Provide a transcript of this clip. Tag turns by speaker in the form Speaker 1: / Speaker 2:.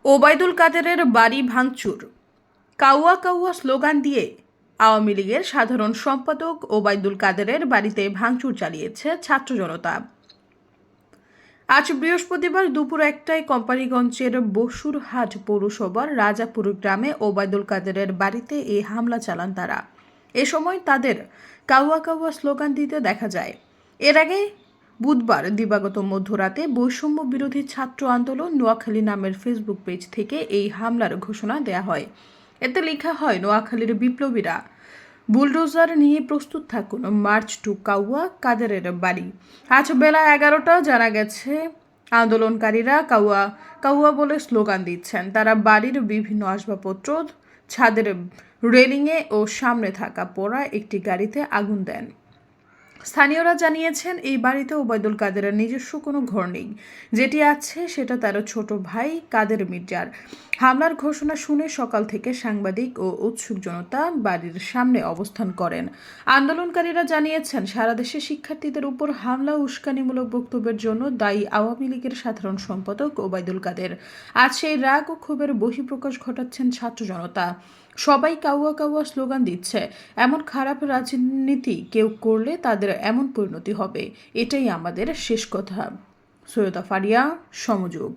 Speaker 1: ওবায়দুল কাদেরের বাড়ি ভাঙচুর, কাউয়া কাউয়া স্লোগান দিয়ে আওয়ামী লীগের সাধারণ সম্পাদক ওবায়দুল কাদেরের বাড়িতে ভাঙচুর চালিয়েছে ছাত্র জনতা। আজ বৃহস্পতিবার দুপুর ১টায় কোম্পানিগঞ্জের বসুরহাট পৌরসভার রাজাপুর গ্রামে ওবায়দুল কাদেরের বাড়িতে এই হামলা চালান তারা। এ সময় তাদের কাউয়া কাউয়া স্লোগান দিতে দেখা যায়। এর আগে বুধবার দিবাগত মধ্যরাতে বৈষম্য বিরোধী ছাত্র আন্দোলন নোয়াখালী নামের ফেসবুক পেজ থেকে এই হামলার ঘোষণা দেয়া হয়। এতে লেখা হয়, নোয়াখালীর বিপ্লবীরা বুলডোজার নিয়ে প্রস্তুত থাকুন, মার্চ টু কাউয়া কাদেরের বাড়ি। আজ বেলা ১১টা জানা গেছে, আন্দোলনকারীরা কাউয়া কাউয়া বলে স্লোগান দিচ্ছেন। তারা বাড়ির বিভিন্ন আসবাবপত্র, ছাদের রেলিংয়ে ও সামনে থাকা পোড়া একটি গাড়িতে আগুন দেন। স্থানীয়রা জানিয়েছেন, এই বাড়িতে ওবায়দুল কাদেরের নিজস্ব কোনো ঘর নেই। যেটি আছে সেটা তার ছোট ভাই কাদের মির্জার। হামলার ঘোষণা শুনে সকাল থেকে সাংবাদিক ও উৎসুক জনতা বাড়ির সামনে অবস্থান করেন। আন্দোলনকারীরা জানিয়েছেন, সারা দেশে শিক্ষার্থীদের উপর হামলা ও উস্কানিমূলক বক্তব্যের জন্য দায়ী আওয়ামী লীগের সাধারণ সম্পাদক ওবায়দুল কাদের। আজ সেই রাগ ও ক্ষোভের বহিঃপ্রকাশ ঘটাচ্ছেন ছাত্র জনতা। সবাই কাউয়া কাউয়া স্লোগান দিচ্ছে। এমন খারাপ রাজনীতি কেউ করলে তাদের এমন পরিণতি হবে, এটাই আমাদের শেষ কথা। সৈয়দা ফারিয়া, সমযোগ।